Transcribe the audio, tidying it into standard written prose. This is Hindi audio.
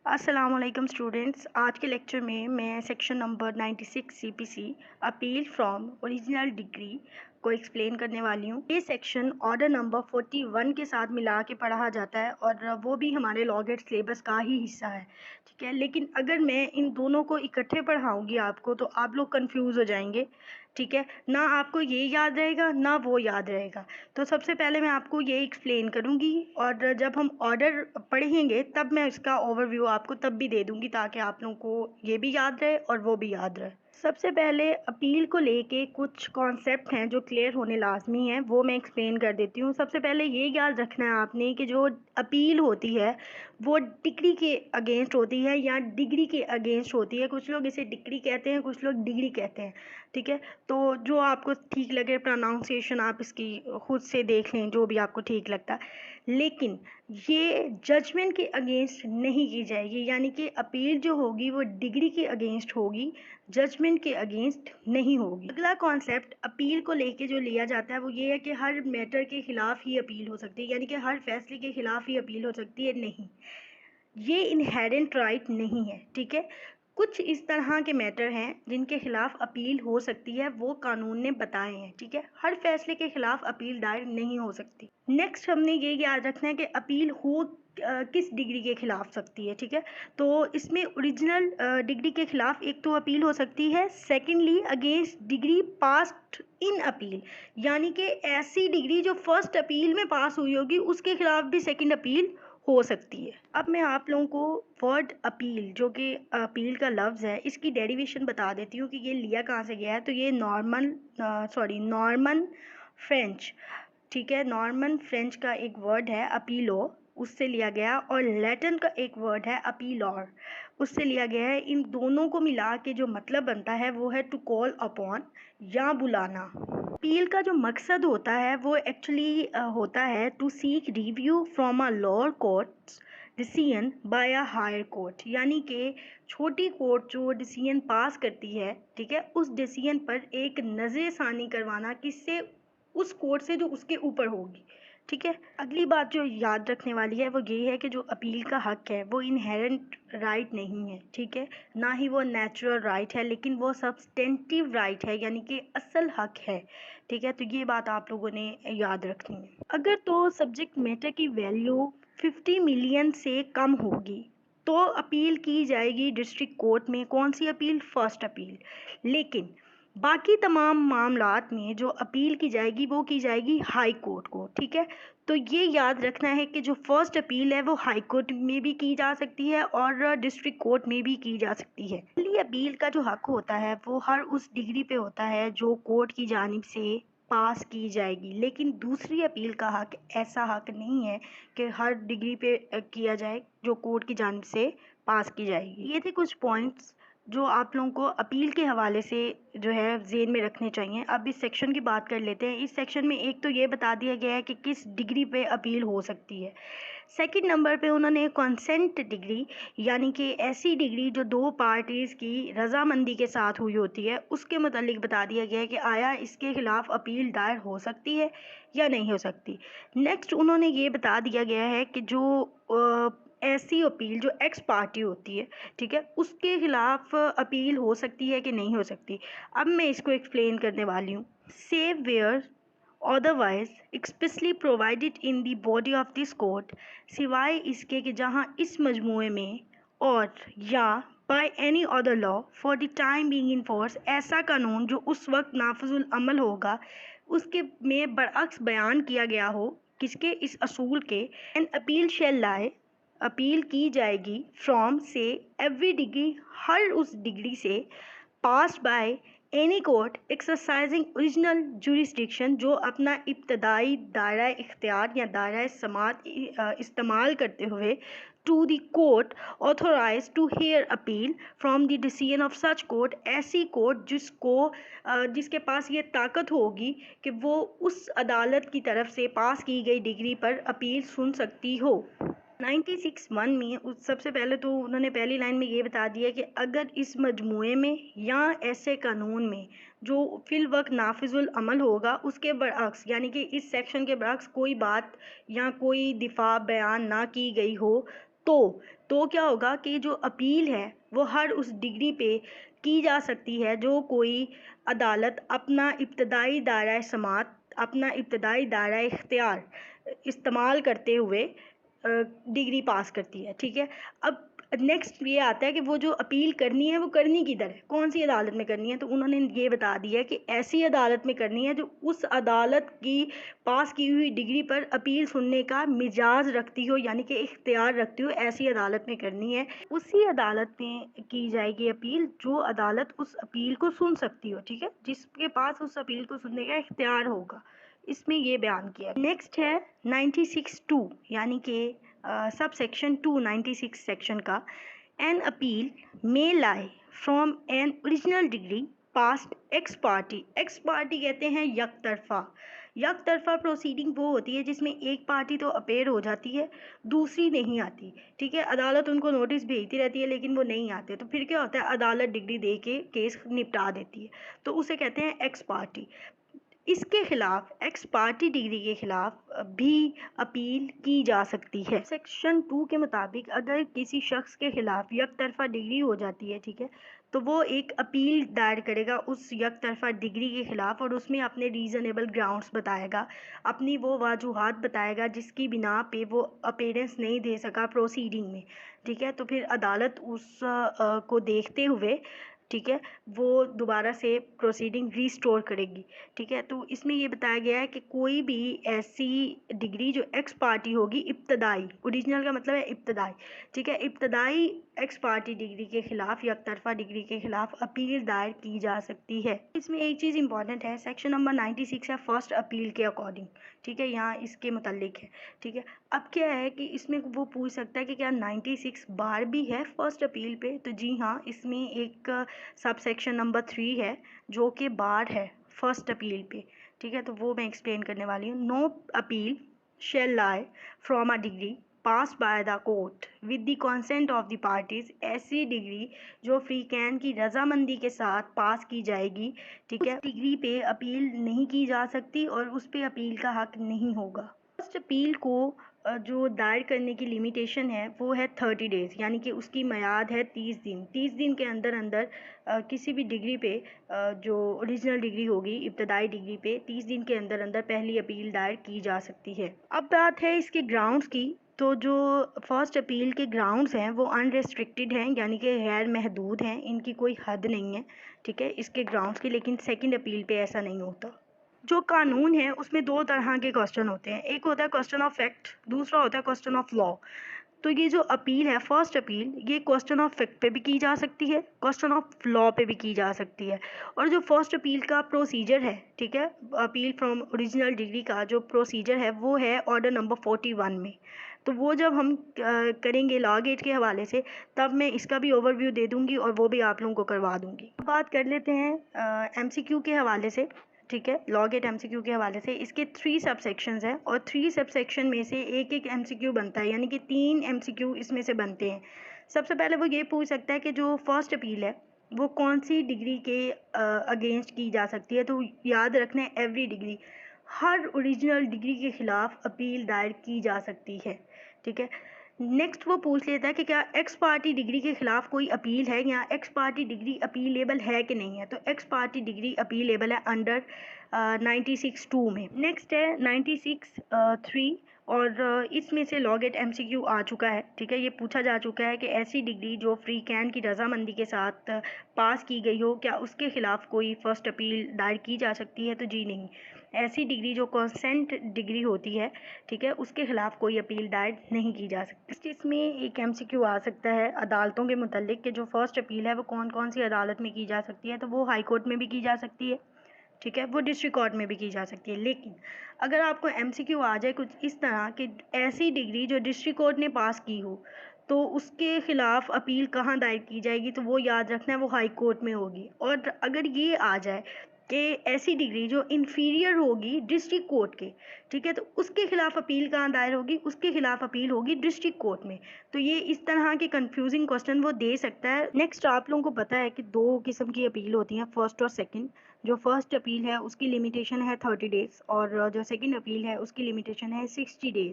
अस्सलामुअलैकुम स्टूडेंट्स। आज के लेक्चर में मैं section number 96 CPC appeal from original degree को एक्सप्लेन करने वाली हूँ। ये सेक्शन ऑर्डर नंबर 41 के साथ मिला के पढ़ा जाता है और वो भी हमारे लॉ गेट सिलेबस का ही हिस्सा है, ठीक है। लेकिन अगर मैं इन दोनों को इकट्ठे पढ़ाऊँगी आपको तो आप लोग कंफ्यूज हो जाएंगे, ठीक है। ना आपको ये याद रहेगा ना वो याद रहेगा। तो सबसे पहले मैं आपको ये एक्सप्लेन करूँगी और जब हम ऑर्डर पढ़ेंगे तब मैं इसका ओवरव्यू आपको तब भी दे दूँगी ताकि आप लोगों को ये भी याद रहे और वो भी याद रहे। सबसे पहले अपील को लेके कुछ कॉन्सेप्ट हैं जो क्लियर होने लाजमी हैं, वो मैं एक्सप्लेन कर देती हूँ। सबसे पहले ये याद रखना है आपने कि जो अपील होती है वो डिग्री के अगेंस्ट होती है या डिग्री के अगेंस्ट होती है। कुछ लोग इसे डिग्री कहते हैं, कुछ लोग डिग्री कहते हैं, ठीक है। तो जो आपको ठीक लगे प्रोनाउंसिएशन आप इसकी खुद से देख लें, जो भी आपको ठीक लगता है। लेकिन ये जजमेंट के अगेंस्ट नहीं की जाएगी, यानी कि अपील जो होगी वो डिग्री के अगेंस्ट होगी, जजमेंट के अगेंस्ट नहीं होगी। अगला कॉन्सेप्ट अपील को लेके जो लिया जाता है वो ये है कि हर मैटर के खिलाफ ही अपील हो सकती है, यानी कि हर फैसले के खिलाफ ही अपील हो सकती है। नहीं, ये इनहेरेंट राइट नहीं है, ठीक है। कुछ इस तरह के मैटर हैं जिनके खिलाफ अपील हो सकती है, वो कानून ने बताए हैं, ठीक है। हर फैसले के खिलाफ अपील दायर नहीं हो सकती। नेक्स्ट हमने ये याद रखना है कि अपील हो किस डिग्री के खिलाफ सकती है, ठीक है। तो इसमें ओरिजिनल डिग्री के खिलाफ एक तो अपील हो सकती है, secondly against degree passed in appeal, यानी कि ऐसी डिग्री जो फर्स्ट अपील में पास हुई होगी उसके खिलाफ भी सेकेंड अपील हो सकती है। अब मैं आप लोगों को वर्ड अपील, जो कि अपील का लफ्ज़ है, इसकी डेरिवेशन बता देती हूँ कि ये लिया कहाँ से गया है। तो ये नॉर्मन फ्रेंच, ठीक है। नॉर्मन फ्रेंच का एक वर्ड है अपीलो, उससे लिया गया, और लैटिन का एक वर्ड है अपीलॉर, उससे लिया गया है। इन दोनों को मिला के जो मतलब बनता है वो है टू कॉल अपॉन या बुलाना। अपील का जो मकसद होता है वो एक्चुअली होता है to seek review from a lower court decision by a higher court, यानी कि छोटी कोर्ट जो डिसीजन पास करती है, ठीक है, उस डिसीजन पर एक नज़रसानी करवाना किससे, उस कोर्ट से जो उसके ऊपर होगी, ठीक है। अगली बात जो याद रखने वाली है वो ये है कि जो अपील का हक है वो इनहेरेंट राइट नहीं है, ठीक है। ना ही वो नेचुरल राइट है, लेकिन वो सब्सटेंटिव राइट है, यानी कि असल हक है, ठीक है। तो ये बात आप लोगों ने याद रखनी है। अगर तो सब्जेक्ट मैटर की वैल्यू 50 मिलियन से कम होगी तो अपील की जाएगी डिस्ट्रिक्ट कोर्ट में। कौन सी अपील? First appeal. लेकिन बाकी तमाम मामलात में जो अपील की जाएगी वो की जाएगी हाई कोर्ट को, ठीक है। तो ये याद रखना है कि जो फर्स्ट अपील है वो हाई कोर्ट में भी की जा सकती है और डिस्ट्रिक्ट कोर्ट में भी की जा सकती है। पहली अपील का जो हक होता है वो हर उस डिग्री पे होता है जो कोर्ट की जानिब से पास की जाएगी, लेकिन दूसरी अपील का हक ऐसा हक नहीं है कि हर डिग्री पे किया जाए जो कोर्ट की जानिब से पास की जाएगी। ये थे कुछ पॉइंट्स जो आप लोगों को अपील के हवाले से जो है ज़हन में रखने चाहिए। अब इस सेक्शन की बात कर लेते हैं। इस सेक्शन में एक तो ये बता दिया गया है कि किस डिग्री पे अपील हो सकती है। सेकंड नंबर पे उन्होंने कंसेंट डिग्री, यानी कि ऐसी डिग्री जो दो पार्टीज़ की रजामंदी के साथ हुई होती है, उसके मुतालिक बता दिया गया है कि आया इसके खिलाफ अपील दायर हो सकती है या नहीं हो सकती। नेक्स्ट उन्होंने ये बता दिया गया है कि जो ऐसी अपील जो एक्स पार्टी होती है, ठीक है, उसके खिलाफ अपील हो सकती है कि नहीं हो सकती। अब मैं इसको एक्सप्लेन करने वाली हूँ। Save where otherwise expressly provided in the body of this code, सिवाय इसके कि जहाँ इस मजमूए में और या by any other law for the time being in force, ऐसा कानून जो उस वक्त नाफिजुल अमल होगा उसके में बरअक्स बयान किया गया हो, किसके? इस असूल के। An appeal shall lie, appeal की जाएगी फ्रॉम से एवरी डिग्री, हर उस डिग्री से, pass by any court exercising original jurisdiction, जो अपना इब्तदाई दायरा इख्तियार या दायरा समात इस्तेमाल करते हुए to the court authorize to hear appeal from the decision of such court, ऐसी कोर्ट जिसके पास ये ताकत होगी कि वो उस अदालत की तरफ से पास की गई डिग्री पर अपील सुन सकती हो। 96(1) में सबसे पहले तो उन्होंने पहली लाइन में ये बता दिया कि अगर इस मजमूए में या ऐसे कानून में जो फिल वक्त नाफिजुल अमल होगा उसके बरअक्स, यानी कि इस सेक्शन के बरअक्स कोई बात या कोई दिफा बयान ना की गई हो, तो क्या होगा कि जो अपील है वो हर उस डिग्री पे की जा सकती है जो कोई अदालत अपना इब्तदाई दायरा समात, अपना इब्तदाई दायरा इख्तियार इस्तेमाल करते हुए डिग्री पास करती है। ठीक है, अब नेक्स्ट ये आता है कि वो जो अपील करनी है वो करनी किधर है, कौन सी अदालत में करनी है। तो उन्होंने ये बता दिया कि ऐसी अदालत में करनी है जो उस अदालत की पास की हुई डिग्री पर अपील सुनने का मिजाज रखती हो, यानी कि इख्तियार रखती हो, ऐसी अदालत में करनी है। उसी अदालत में की जाएगी अपील जो अदालत उस अपील को सुन सकती हो। ठीक है, जिसके पास उस अपील को सुनने का इख्तियार होगा, इसमें ये बयान किया। नेक्स्ट है 96(2) यानी कि सब सेक्शन 296 सेक्शन का, an appeal may lie from an original degree past x party. X party कहते हैं यक तरफा प्रोसीडिंग वो होती है जिसमें एक पार्टी तो अपेयर हो जाती है, दूसरी नहीं आती। ठीक है, अदालत उनको नोटिस भेजती रहती है लेकिन वो नहीं आते, तो फिर क्या होता है, अदालत डिग्री दे के केस निपटा देती है, तो उसे कहते हैं एक्स पार्टी। इसके खिलाफ, एक्स पार्टी डिग्री के खिलाफ भी अपील की जा सकती है। सेक्शन 2 के मुताबिक अगर किसी शख्स के खिलाफ यकतरफा डिग्री हो जाती है, ठीक है, तो वो एक अपील दायर करेगा उस यकतरफा डिग्री के खिलाफ और उसमें अपने रीज़नेबल ग्राउंड्स बताएगा, अपनी वो वजूहात बताएगा जिसकी बिना पे वो अपेयरेंस नहीं दे सका प्रोसीडिंग में। ठीक है, तो फिर अदालत उस को देखते हुए, ठीक है, वो दोबारा से प्रोसीडिंग रीस्टोर करेगी। ठीक है, तो इसमें ये बताया गया है कि कोई भी ऐसी डिग्री जो एक्स पार्टी होगी, इब्तदाई, ओरिजिनल का मतलब है इब्तदाई, ठीक है, इब्तदाई एक्स पार्टी डिग्री के खिलाफ या तरफा डिग्री के खिलाफ अपील दायर की जा सकती है। इसमें एक चीज़ इंपॉर्टेंट है, सेक्शन नंबर 96 है फर्स्ट अपील के अकॉर्डिंग। ठीक है, यहाँ इसके मुतालिक है। ठीक है, अब क्या है कि इसमें वो पूछ सकता है कि क्या 96 बार भी है फर्स्ट अपील पे, तो जी हाँ, इसमें एक सब सेक्शन नंबर 3 है जो कि बार है फर्स्ट अपील पे। ठीक है, तो वो मैं एक्सप्लेन करने वाली हूँ। No appeal shall lie from a degree pass by the court with the consent of the parties. ऐसी डिग्री जो फ्री कैन की रजामंदी के साथ पास की जाएगी, ठीक है, डिग्री पे अपील नहीं की जा सकती और उस पे अपील का हक नहीं होगा। फर्स्ट अपील को जो दायर करने की लिमिटेशन है वो है 30 डेज़, यानी कि उसकी मियाद है 30 दिन। 30 दिन के अंदर अंदर किसी भी डिग्री पे जो ओरिजिनल डिग्री होगी, इब्तदाई डिग्री पे 30 दिन के अंदर अंदर पहली अपील दायर की जा सकती है। अब बात है इसके ग्राउंड्स की, तो जो फर्स्ट अपील के ग्राउंड्स हैं वो अनरेस्ट्रिक्टेड हैं, यानी कि गैर महदूद हैं, इनकी कोई हद नहीं है। ठीक है, इसके ग्राउंड्स की, लेकिन सेकंड अपील पे ऐसा नहीं होता। जो कानून है उसमें दो तरह के क्वेश्चन होते हैं, एक होता है क्वेश्चन ऑफ फैक्ट, दूसरा होता है क्वेश्चन ऑफ लॉ। तो ये जो अपील है फर्स्ट अपील, ये क्वेश्चन ऑफ फैक्ट पे भी की जा सकती है, क्वेश्चन ऑफ लॉ पे भी की जा सकती है। और जो फर्स्ट अपील का प्रोसीजर है, ठीक है, अपील फ्रॉम ओरिजिनल डिग्री का जो प्रोसीजर है वो है ऑर्डर नंबर 41 में। तो वो जब हम करेंगे लॉ गेट के हवाले से, तब मैं इसका भी ओवरव्यू दे दूंगी और वो भी आप लोगों को करवा दूंगी। बात कर लेते हैं MCQ के हवाले से। ठीक है, लॉ गेट MCQ के हवाले से इसके 3 सब सेक्शंस हैं और 3 सब सेक्शन में से एक एक MCQ बनता है, यानी कि 3 MCQ इसमें से बनते हैं। सबसे पहले वो ये पूछ सकता है कि जो फर्स्ट अपील है वो कौन सी डिग्री के अगेंस्ट की जा सकती है। तो याद रखना है, एवरी डिग्री, हर ओरिजिनल डिग्री के खिलाफ अपील दायर की जा सकती है। ठीक है, नेक्स्ट वो पूछ लेता है कि क्या एक्स पार्टी डिग्री के खिलाफ कोई अपील है या एक्स पार्टी डिग्री अपीलेबल है कि नहीं है। तो एक्स पार्टी डिग्री अपीलेबल है अंडर 96(2) में। नेक्स्ट है 96(3) और इसमें से लॉ गेट MCQ आ चुका है। ठीक है, ये पूछा जा चुका है कि ऐसी डिग्री जो फ्री कैन की रजामंदी के साथ पास की गई हो, क्या उसके खिलाफ कोई फर्स्ट अपील दायर की जा सकती है। तो जी नहीं, ऐसी डिग्री जो कंसेंट डिग्री होती है, ठीक है, उसके खिलाफ कोई अपील दायर नहीं की जा सकती। इसमें एक MCQ आ सकता है अदालतों के मुतालिक कि जो फर्स्ट अपील है वो कौन कौन सी अदालत में की जा सकती है। तो वो हाई कोर्ट में भी की जा सकती है, ठीक है, वो डिस्ट्रिक्ट कोर्ट में भी की जा सकती है। लेकिन अगर आपको MCQ आ जाए कुछ इस तरह कि ऐसी डिग्री जो डिस्ट्रिक्ट कोर्ट ने पास की हो, तो उसके खिलाफ अपील कहाँ दायर की जाएगी, तो वो याद रखना है, वो हाई कोर्ट में होगी। और अगर ये आ जाए कि ऐसी डिग्री जो इन्फीरियर होगी डिस्ट्रिक्ट कोर्ट के, ठीक है, तो उसके खिलाफ अपील कहाँ दायर होगी, उसके खिलाफ अपील होगी डिस्ट्रिक्ट कोर्ट में। तो ये इस तरह के कंफ्यूजिंग क्वेश्चन वो दे सकता है। नेक्स्ट, आप लोगों को पता है कि 2 किस्म की अपील होती हैं, फर्स्ट और सेकंड। जो फर्स्ट अपील है उसकी लिमिटेशन है 30 डेज़ और जो सेकंड अपील है उसकी लिमिटेशन है 60 डेज़।